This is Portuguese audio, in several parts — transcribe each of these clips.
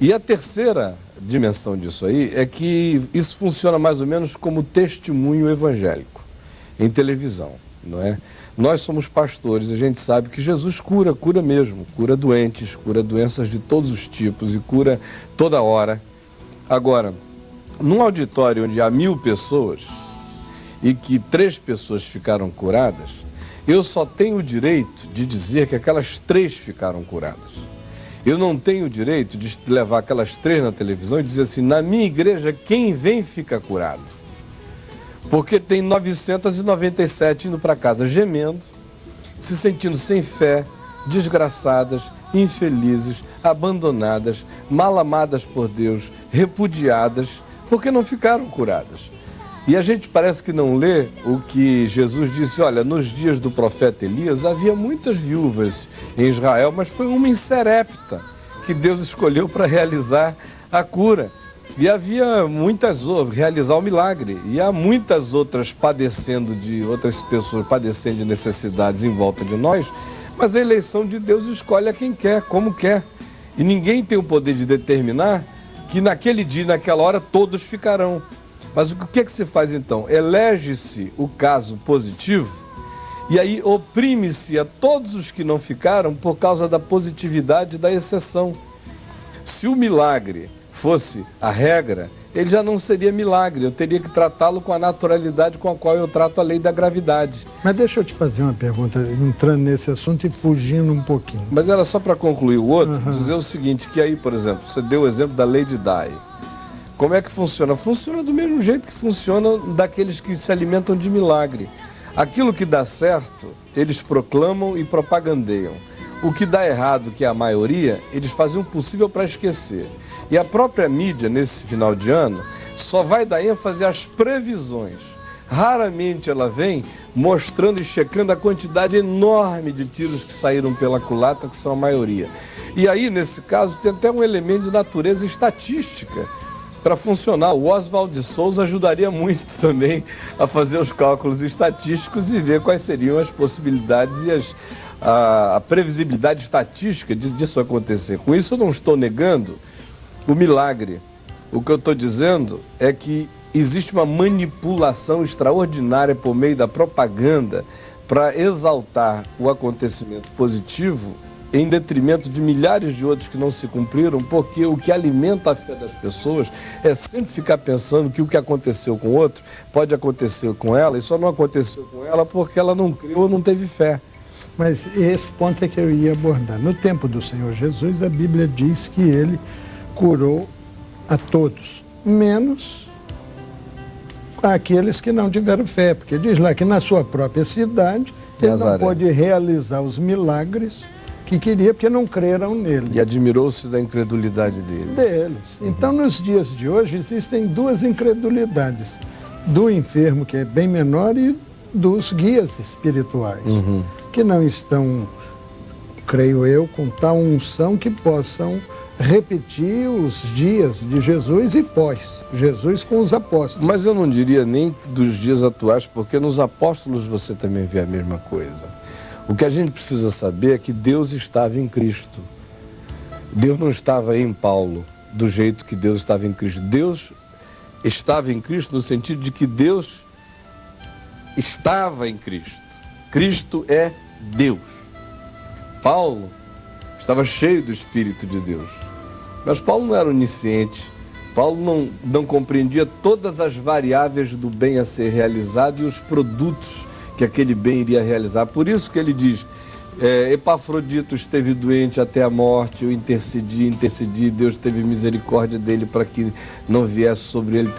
E a terceira dimensão disso aí é que isso funciona mais ou menos como testemunho evangélico em televisão, não é? Nós somos pastores, a gente sabe que Jesus cura mesmo, cura doentes, cura doenças de todos os tipos e cura toda hora. Agora, num auditório onde há 1000 pessoas e que 3 pessoas ficaram curadas, eu só tenho o direito de dizer que aquelas 3 ficaram curadas. Eu não tenho o direito de levar aquelas 3 na televisão e dizer assim, na minha igreja quem vem fica curado. Porque tem 997 indo para casa gemendo, se sentindo sem fé, desgraçadas, infelizes, abandonadas, mal amadas por Deus, repudiadas, porque não ficaram curadas. E a gente parece que não lê o que Jesus disse, olha, nos dias do profeta Elias havia muitas viúvas em Israel, mas foi uma em Serepta que Deus escolheu para realizar a cura. E havia muitas outras, realizar o milagre, e há muitas outras outras pessoas padecendo de necessidades em volta de nós, mas a eleição de Deus escolhe a quem quer, como quer. E ninguém tem o poder de determinar que naquele dia, naquela hora, todos ficarão. Mas o que é que se faz então? Elege-se o caso positivo, e aí oprime-se a todos os que não ficaram por causa da positividade da exceção. Se o milagre fosse a regra, ele já não seria milagre, eu teria que tratá-lo com a naturalidade com a qual eu trato a lei da gravidade. Mas deixa eu te fazer uma pergunta, entrando nesse assunto e fugindo um pouquinho. Mas era só para concluir o outro, dizer o seguinte, que aí, por exemplo, você deu o exemplo da lei de Dye. Como é que funciona? Funciona do mesmo jeito que funciona daqueles que se alimentam de milagre. Aquilo que dá certo, eles proclamam e propagandeiam. O que dá errado, que é a maioria, eles fazem o possível para esquecer. E a própria mídia, nesse final de ano, só vai dar ênfase às previsões. Raramente ela vem mostrando e checando a quantidade enorme de tiros que saíram pela culatra, que são a maioria. E aí, nesse caso, tem até um elemento de natureza estatística para funcionar. O Oswald de Souza ajudaria muito também a fazer os cálculos estatísticos e ver quais seriam as possibilidades e a previsibilidade estatística disso acontecer. Com isso, eu não estou negando o milagre. O que eu estou dizendo é que existe uma manipulação extraordinária por meio da propaganda para exaltar o acontecimento positivo em detrimento de milhares de outros que não se cumpriram, porque o que alimenta a fé das pessoas é sempre ficar pensando que o que aconteceu com o outro pode acontecer com ela, e só não aconteceu com ela porque ela não creu ou não teve fé. Mas esse ponto é que eu ia abordar. No tempo do Senhor Jesus, a Bíblia diz que ele curou a todos, menos aqueles que não tiveram fé, porque diz lá que na sua própria cidade ele não pôde realizar os milagres que queria, porque não creram nele. E admirou-se da incredulidade deles. Então, nos dias de hoje, existem 2 incredulidades, do enfermo, que é bem menor, e dos guias espirituais, que não estão, creio eu, com tal unção que possam repetir os dias de Jesus e pós-Jesus com os apóstolos. Mas eu não diria nem dos dias atuais, porque nos apóstolos você também vê a mesma coisa. O que a gente precisa saber é que Deus estava em Cristo. Deus não estava em Paulo do jeito que Deus estava em Cristo. Deus estava em Cristo no sentido de que Deus estava em Cristo. Cristo é Deus. Paulo estava cheio do Espírito de Deus. Mas Paulo não era onisciente. Paulo não compreendia todas as variáveis do bem a ser realizado e os produtos que aquele bem iria realizar. Por isso que ele diz, Epafrodito esteve doente até a morte, eu intercedi, Deus teve misericórdia dele para que não viesse sobre ele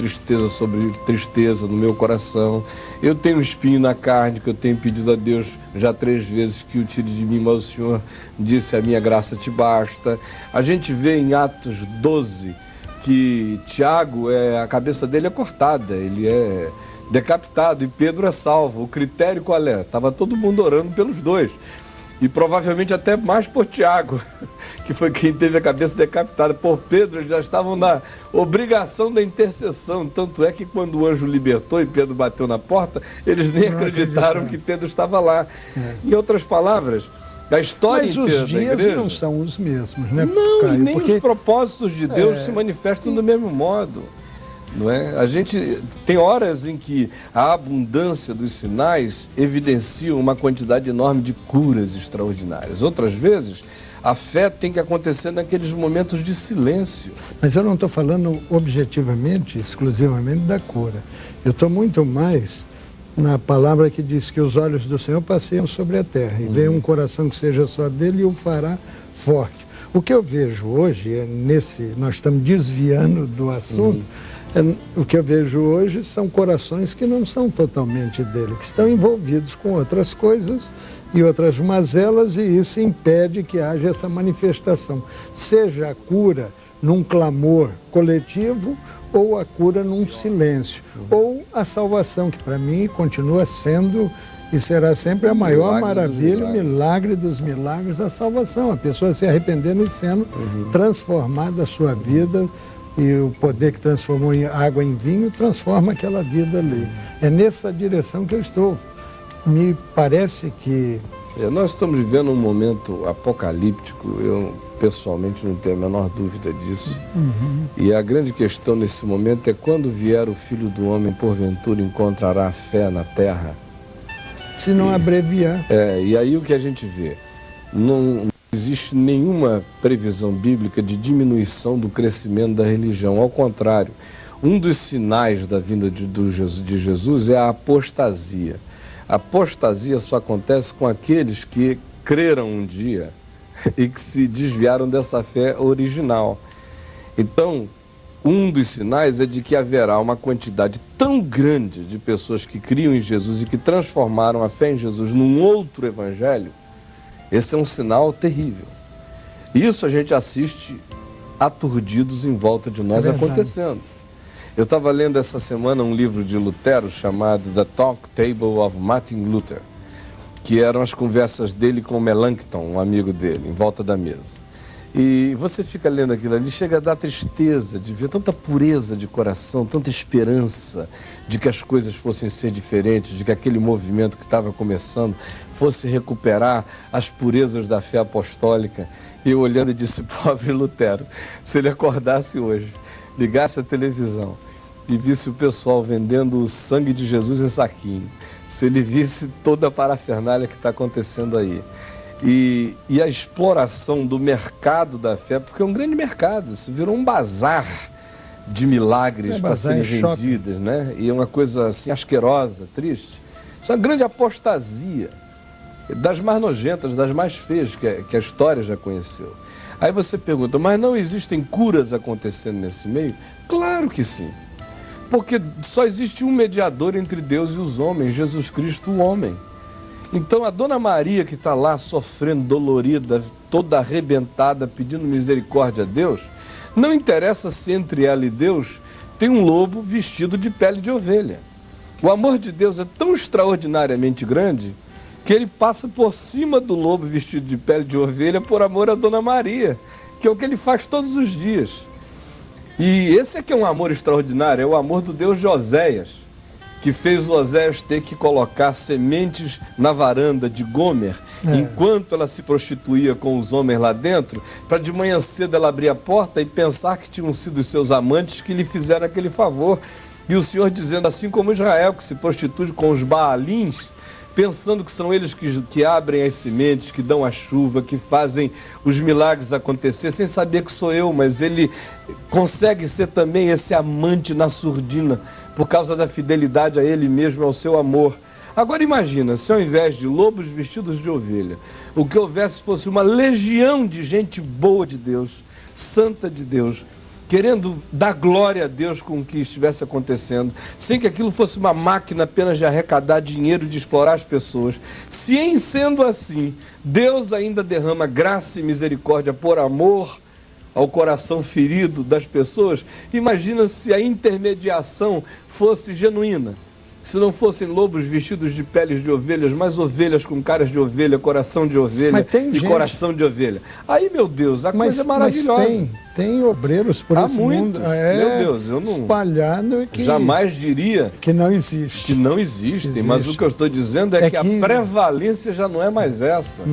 tristeza no meu coração. Eu tenho um espinho na carne que eu tenho pedido a Deus já 3 vezes que o tire de mim, mas o Senhor disse, a minha graça te basta. A gente vê em Atos 12 que Tiago, a cabeça dele é cortada, ele é decapitado, e Pedro é salvo. O critério qual é? Estava todo mundo orando pelos dois. E provavelmente até mais por Tiago, que foi quem teve a cabeça decapitada. Por Pedro, eles já estavam na obrigação da intercessão. Tanto é que quando o anjo libertou e Pedro bateu na porta, eles nem acreditaram que Pedro estava lá. Em outras palavras, A história Mas inteira os da dias igreja não são os mesmos, né? não, Caio? e nem Porque os propósitos de Deus se manifestam do mesmo modo. Não é? A gente tem horas em que a abundância dos sinais evidencia uma quantidade enorme de curas extraordinárias. Outras vezes, a fé tem que acontecer naqueles momentos de silêncio. Mas eu não estou falando objetivamente, exclusivamente da cura. Eu estou muito mais na palavra que diz que os olhos do Senhor passeiam sobre a terra e vê um coração que seja só dele e o fará forte. O que eu vejo hoje, nós estamos desviando do assunto, o que eu vejo hoje são corações que não são totalmente dele, que estão envolvidos com outras coisas e outras mazelas, e isso impede que haja essa manifestação, seja a cura num clamor coletivo ou a cura num silêncio, ou a salvação, que para mim continua sendo e será sempre a maior maravilha, o milagre dos milagres, a salvação, a pessoa se arrependendo e sendo transformada a sua vida, e o poder que transformou água em vinho transforma aquela vida ali. É nessa direção que eu estou. Me parece que... Nós estamos vivendo um momento apocalíptico, eu pessoalmente não tenho a menor dúvida disso. E a grande questão nesse momento é: quando vier o Filho do Homem, porventura encontrará fé na terra? Se não abreviar. E aí o que a gente vê? Não existe nenhuma previsão bíblica de diminuição do crescimento da religião. Ao contrário, um dos sinais da vinda de Jesus é a apostasia. A apostasia só acontece com aqueles que creram um dia e que se desviaram dessa fé original. Então, um dos sinais é de que haverá uma quantidade tão grande de pessoas que criam em Jesus e que transformaram a fé em Jesus num outro evangelho. Esse é um sinal terrível. Isso a gente assiste aturdidos em volta de nós acontecendo. Eu estava lendo essa semana um livro de Lutero chamado The Talk Table of Martin Luther, que eram as conversas dele com Melanchthon, um amigo dele, em volta da mesa. E você fica lendo aquilo ali, chega a dar tristeza de ver tanta pureza de coração, tanta esperança de que as coisas fossem ser diferentes, de que aquele movimento que estava começando fosse recuperar as purezas da fé apostólica. E eu olhando e disse: pobre Lutero, se ele acordasse hoje, ligasse a televisão e visse o pessoal vendendo o sangue de Jesus em saquinho, se ele visse toda a parafernália que está acontecendo aí, e a exploração do mercado da fé, porque é um grande mercado, isso virou um bazar de milagres para serem vendidas, né? E é uma coisa assim asquerosa, triste. Isso é uma grande apostasia, das mais nojentas, das mais feias que a história já conheceu. Aí você pergunta: mas não existem curas acontecendo nesse meio? Claro que sim, porque só existe um mediador entre Deus e os homens, Jesus Cristo, o homem. Então a Dona Maria, que está lá sofrendo, dolorida, toda arrebentada, pedindo misericórdia a Deus, não interessa se entre ela e Deus tem um lobo vestido de pele de ovelha. O amor de Deus é tão extraordinariamente grande que ele passa por cima do lobo vestido de pele de ovelha por amor a Dona Maria, que é o que ele faz todos os dias. E esse é que é um amor extraordinário, é o amor do Deus de Oséias, que fez Oséias ter que colocar sementes na varanda de Gomer, enquanto ela se prostituía com os homens lá dentro, para de manhã cedo ela abrir a porta e pensar que tinham sido os seus amantes que lhe fizeram aquele favor. E o Senhor dizendo: assim como Israel, que se prostitui com os Baalins, pensando que são eles que abrem as sementes, que dão a chuva, que fazem os milagres acontecer, sem saber que sou eu, mas ele consegue ser também esse amante na surdina, por causa da fidelidade a ele mesmo, ao seu amor. Agora imagina, se ao invés de lobos vestidos de ovelha, o que houvesse fosse uma legião de gente boa de Deus, santa de Deus, querendo dar glória a Deus com o que estivesse acontecendo, sem que aquilo fosse uma máquina apenas de arrecadar dinheiro, de explorar as pessoas. Se em sendo assim, Deus ainda derrama graça e misericórdia por amor ao coração ferido das pessoas, imagina se a intermediação fosse genuína. Se não fossem lobos vestidos de peles de ovelhas, mas ovelhas com caras de ovelha, coração de ovelha e coração de ovelha. Aí, meu Deus, a coisa é maravilhosa. Mas tem obreiros por esse mundo. Meu Deus, eu não... Espalhado que... Jamais diria... Que não existe. Que não existem, mas o que eu estou dizendo é que a prevalência já não é mais essa.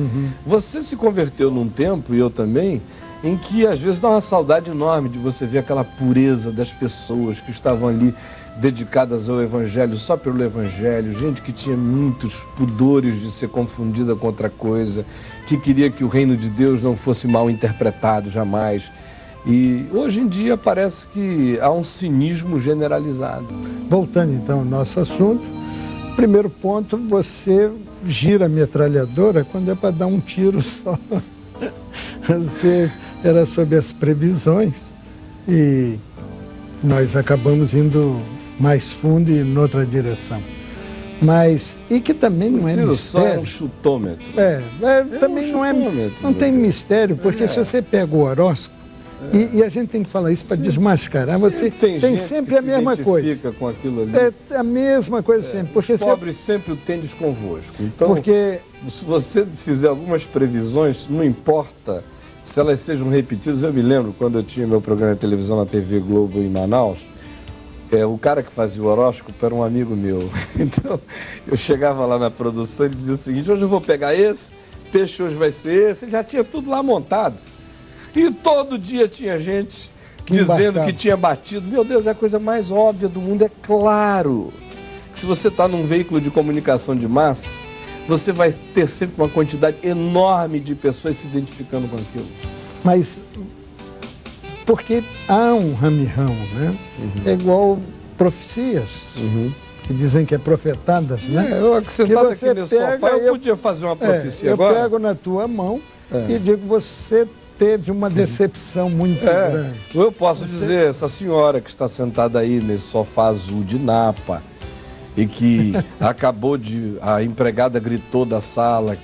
Você se converteu num tempo, e eu também, em que às vezes dá uma saudade enorme de você ver aquela pureza das pessoas que estavam ali dedicadas ao Evangelho, só pelo Evangelho, gente que tinha muitos pudores de ser confundida com outra coisa, que queria que o reino de Deus não fosse mal interpretado jamais. E hoje em dia parece que há um cinismo generalizado. Voltando então ao nosso assunto, primeiro ponto, você gira a metralhadora quando é para dar um tiro só. Você era sobre as previsões e nós acabamos indo mais fundo e noutra direção. Mas, e que também não é mistério. Só um chutômetro. Também não é, não tem mistério, porque se você pega o horóscopo, e a gente tem que falar isso para desmascarar, você tem sempre a mesma coisa. Com aquilo ali. É a mesma coisa sempre. Porque os pobres sempre o tendes convosco. Então, se você fizer algumas previsões, não importa se elas sejam repetidas. Eu me lembro quando eu tinha meu programa de televisão na TV Globo em Manaus, o cara que fazia o horóscopo era um amigo meu. Então, eu chegava lá na produção e ele dizia o seguinte: hoje eu vou pegar esse, peixe hoje vai ser esse. Ele já tinha tudo lá montado. E todo dia tinha gente dizendo que tinha batido. Meu Deus, é a coisa mais óbvia do mundo. É claro que se você está num veículo de comunicação de massa, você vai ter sempre uma quantidade enorme de pessoas se identificando com aquilo. Mas... porque há um ramo, né? É igual profecias, que dizem que é profetadas, né? Eu sentado aqui no sofá, eu podia fazer uma profecia agora. Eu pego na tua mão e digo, você teve uma decepção muito grande. Eu posso dizer, essa senhora que está sentada aí nesse sofá azul de Napa, e que a empregada gritou da sala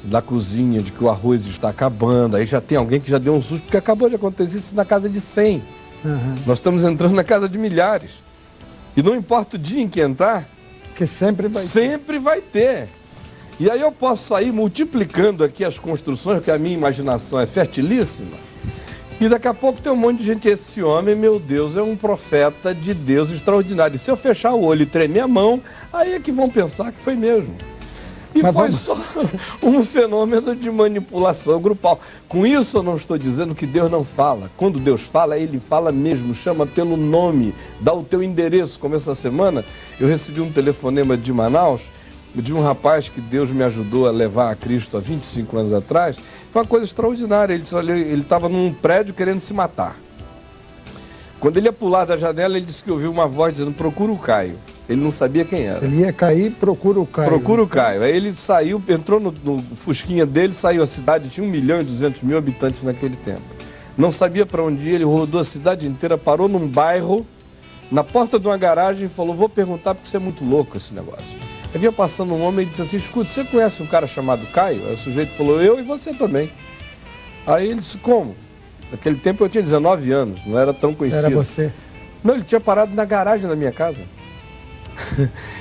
da cozinha, de que o arroz está acabando. Aí já tem alguém que já deu um susto, porque acabou de acontecer isso na casa de 100. Nós estamos entrando na casa de milhares. E não importa o dia em que entrar, que sempre vai ter. E aí eu posso sair multiplicando aqui as construções, porque a minha imaginação é fertilíssima. E daqui a pouco tem um monte de gente. Esse homem, meu Deus, é um profeta de Deus extraordinário. E se eu fechar o olho e tremer a mão, aí é que vão pensar que foi mesmo. E foi só um fenômeno de manipulação grupal. Com isso eu não estou dizendo que Deus não fala. Quando Deus fala, Ele fala mesmo, chama pelo nome, dá o teu endereço. Como essa semana eu recebi um telefonema de Manaus, de um rapaz que Deus me ajudou a levar a Cristo há 25 anos atrás. Foi uma coisa extraordinária. Ele disse, olha, ele estava num prédio querendo se matar. Quando ele ia pular da janela, ele disse que ouviu uma voz dizendo, procura o Caio. Ele não sabia quem era. Ele ia cair, procura o Caio. Procura o Caio. Aí ele saiu, entrou no fusquinha dele, saiu a cidade, tinha 1.200.000 habitantes naquele tempo. Não sabia para onde ir, ele rodou a cidade inteira, parou num bairro, na porta de uma garagem e falou, vou perguntar porque isso é muito louco esse negócio. Aí vinha passando um homem e disse assim, escuta, você conhece um cara chamado Caio? Aí o sujeito falou, eu e você também. Aí ele disse, como? Naquele tempo eu tinha 19 anos, não era tão conhecido. Era você? Não, ele tinha parado na garagem da minha casa.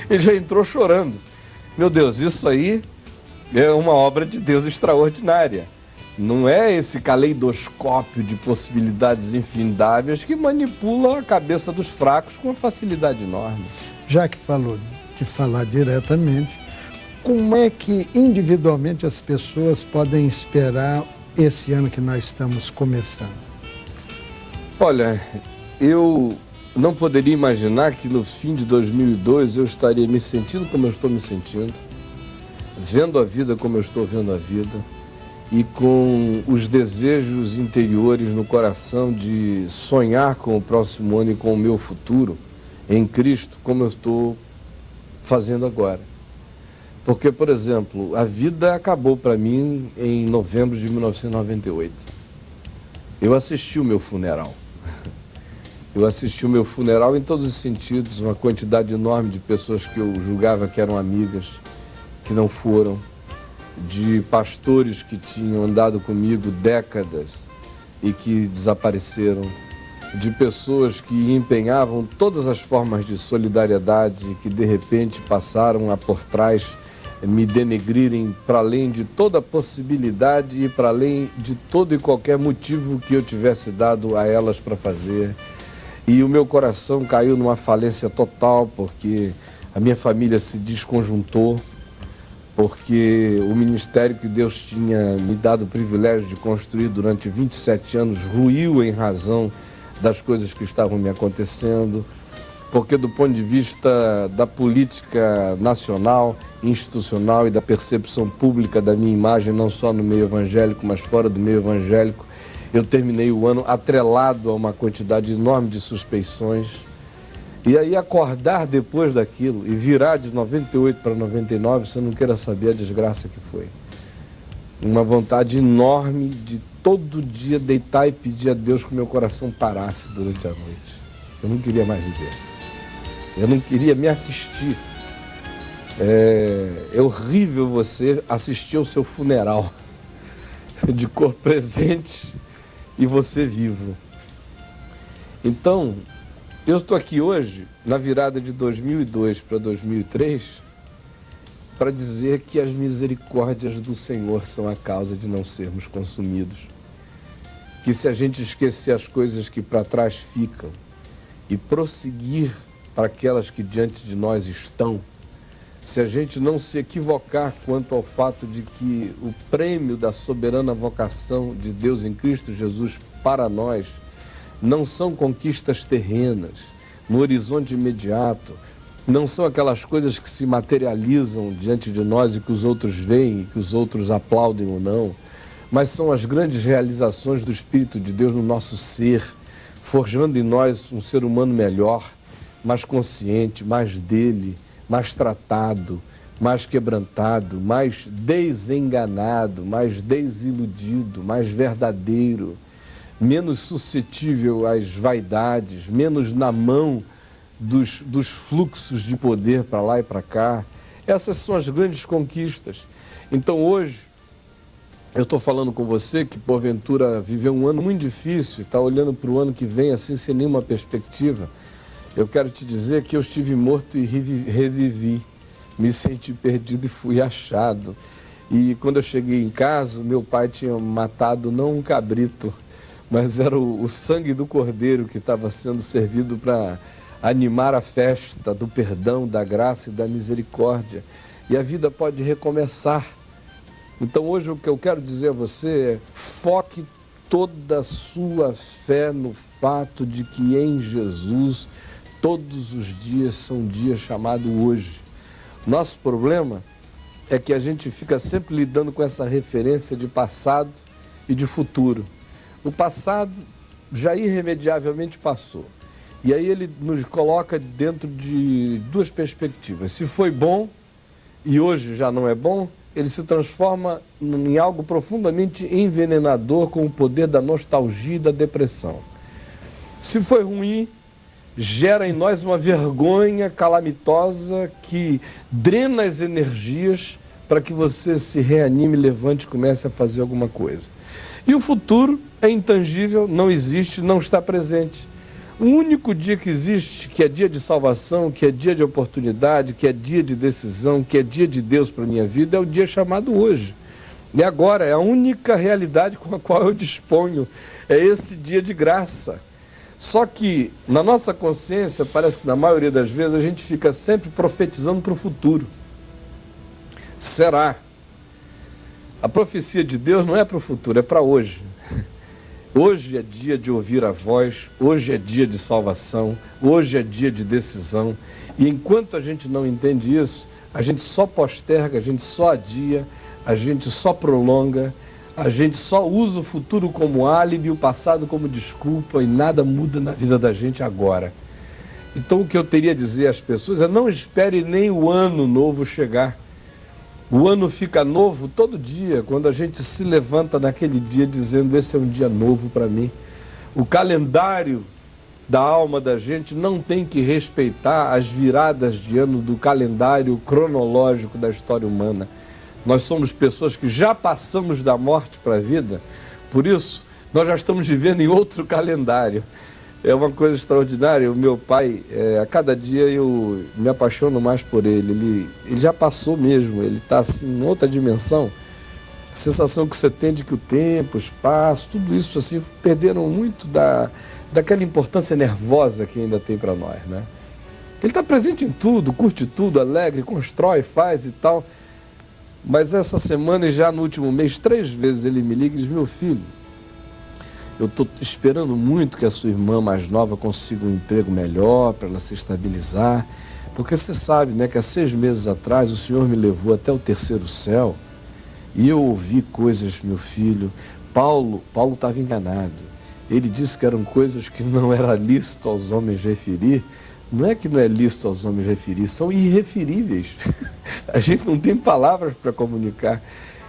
Ele já entrou chorando. Meu Deus, isso aí é uma obra de Deus extraordinária. Não é esse caleidoscópio de possibilidades infindáveis que manipula a cabeça dos fracos com uma facilidade enorme. Já que falou de falar diretamente, como é que individualmente as pessoas podem esperar esse ano que nós estamos começando? Olha, eu não poderia imaginar que no fim de 2002 eu estaria me sentindo como eu estou me sentindo, vendo a vida como eu estou vendo a vida e com os desejos interiores no coração de sonhar com o próximo ano e com o meu futuro em Cristo, como eu estou fazendo agora. Porque, por exemplo, a vida acabou para mim em novembro de 1998. Eu assisti o meu funeral. Eu assisti o meu funeral em todos os sentidos, uma quantidade enorme de pessoas que eu julgava que eram amigas, que não foram, de pastores que tinham andado comigo décadas e que desapareceram, de pessoas que empenhavam todas as formas de solidariedade e que de repente passaram a por trás me denegrirem para além de toda possibilidade e para além de todo e qualquer motivo que eu tivesse dado a elas para fazer. E o meu coração caiu numa falência total, porque a minha família se desconjuntou, porque o ministério que Deus tinha me dado o privilégio de construir durante 27 anos ruiu em razão das coisas que estavam me acontecendo, porque do ponto de vista da política nacional, institucional e da percepção pública da minha imagem, não só no meio evangélico, mas fora do meio evangélico, eu terminei o ano atrelado a uma quantidade enorme de suspeições. E aí acordar depois daquilo e virar de 98 para 99, você não queira saber a desgraça que foi. Uma vontade enorme de todo dia deitar e pedir a Deus que o meu coração parasse durante a noite. Eu não queria mais viver. Eu não queria me assistir. É horrível você assistir ao seu funeral de cor presente e você vivo. Então, eu estou aqui hoje, na virada de 2002 para 2003, para dizer que as misericórdias do Senhor são a causa de não sermos consumidos. Que se a gente esquecer as coisas que para trás ficam e prosseguir para aquelas que diante de nós estão, se a gente não se equivocar quanto ao fato de que o prêmio da soberana vocação de Deus em Cristo Jesus para nós não são conquistas terrenas, no horizonte imediato, não são aquelas coisas que se materializam diante de nós e que os outros veem e que os outros aplaudem ou não, mas são as grandes realizações do Espírito de Deus no nosso ser, forjando em nós um ser humano melhor, mais consciente, mais dele, mais tratado, mais quebrantado, mais desenganado, mais desiludido, mais verdadeiro, menos suscetível às vaidades, menos na mão dos fluxos de poder para lá e para cá. Essas são as grandes conquistas. Então hoje, eu estou falando com você que porventura viveu um ano muito difícil, está olhando para o ano que vem assim sem nenhuma perspectiva. Eu quero te dizer que eu estive morto e revivi, me senti perdido e fui achado. E quando eu cheguei em casa, meu pai tinha matado não um cabrito, mas era o sangue do cordeiro que estava sendo servido para animar a festa do perdão, da graça e da misericórdia. E a vida pode recomeçar. Então hoje o que eu quero dizer a você é: foque toda a sua fé no fato de que em Jesus todos os dias são dias chamados hoje. Nosso problema é que a gente fica sempre lidando com essa referência de passado e de futuro. O passado já irremediavelmente passou. E aí ele nos coloca dentro de duas perspectivas. Se foi bom e hoje já não é bom, ele se transforma em algo profundamente envenenador com o poder da nostalgia e da depressão. Se foi ruim, gera em nós uma vergonha calamitosa que drena as energias para que você se reanime, levante e comece a fazer alguma coisa. E o futuro é intangível, não existe, não está presente. O único dia que existe, que é dia de salvação, que é dia de oportunidade, que é dia de decisão, que é dia de Deus para a minha vida, é o dia chamado hoje. E agora, é a única realidade com a qual eu disponho, é esse dia de graça. Só que, na nossa consciência, parece que na maioria das vezes a gente fica sempre profetizando para o futuro. Será? A profecia de Deus não é para o futuro, é para hoje. Hoje é dia de ouvir a voz, hoje é dia de salvação, hoje é dia de decisão. E enquanto a gente não entende isso, a gente só posterga, a gente só adia, a gente só prolonga, a gente só usa o futuro como álibi, o passado como desculpa e nada muda na vida da gente agora. Então o que eu teria a dizer às pessoas é: não espere nem o ano novo chegar. O ano fica novo todo dia, quando a gente se levanta naquele dia dizendo: esse é um dia novo para mim. O calendário da alma da gente não tem que respeitar as viradas de ano do calendário cronológico da história humana. Nós somos pessoas que já passamos da morte para a vida, por isso nós já estamos vivendo em outro calendário. É uma coisa extraordinária. O meu pai, a cada dia eu me apaixono mais por ele. Ele já passou mesmo, ele está assim, em outra dimensão. A sensação que você tem de que o tempo, o espaço, tudo isso assim, perderam muito daquela importância nervosa que ainda tem para nós, né? Ele está presente em tudo, curte tudo, alegre, constrói, faz e tal. Mas essa semana e já no último mês, 3 vezes ele me liga e diz: meu filho, eu estou esperando muito que a sua irmã mais nova consiga um emprego melhor para ela se estabilizar, porque você sabe, né, que há 6 meses atrás o Senhor me levou até o 3º céu e eu ouvi coisas, meu filho. Paulo estava enganado. Ele disse que eram coisas que não era lícito aos homens referir. Não é que não é lícito aos homens referir, são irreferíveis. A gente não tem palavras para comunicar.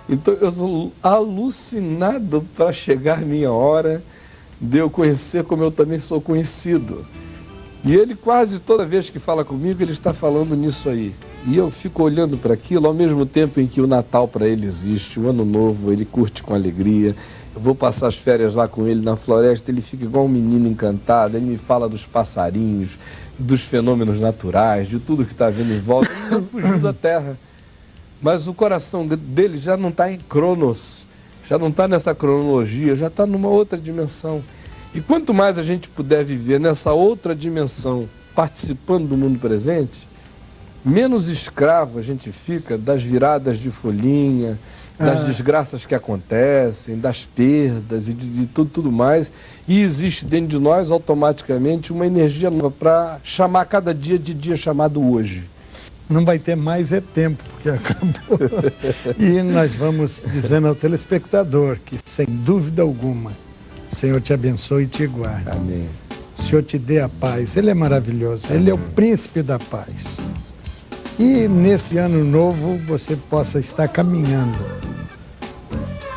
Então eu sou alucinado para chegar a minha hora de eu conhecer como eu também sou conhecido. E ele quase toda vez que fala comigo, ele está falando nisso aí. E eu fico olhando para aquilo, ao mesmo tempo em que o Natal para ele existe, o Ano Novo ele curte com alegria. Eu vou passar as férias lá com ele na floresta, ele fica igual um menino encantado, ele me fala dos passarinhos, dos fenômenos naturais, de tudo que está vindo em volta. Ele não fugiu da terra. Mas o coração dele já não está em Cronos, já não está nessa cronologia, já está numa outra dimensão. E quanto mais a gente puder viver nessa outra dimensão, participando do mundo presente, menos escravo a gente fica das viradas de folhinha, das desgraças que acontecem, das perdas e de tudo mais. E existe dentro de nós automaticamente uma energia nova para chamar cada dia de dia chamado hoje. Não vai ter mais tempo, porque acabou. E nós vamos dizendo ao telespectador que, sem dúvida alguma, o Senhor te abençoe e te guarde. Amém. O Senhor te dê a paz. Ele é maravilhoso. Ele é o príncipe da paz. E nesse ano novo você possa estar caminhando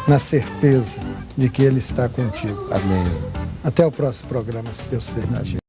na certeza de que Ele está contigo. Amém. Até o próximo programa, se Deus permitir.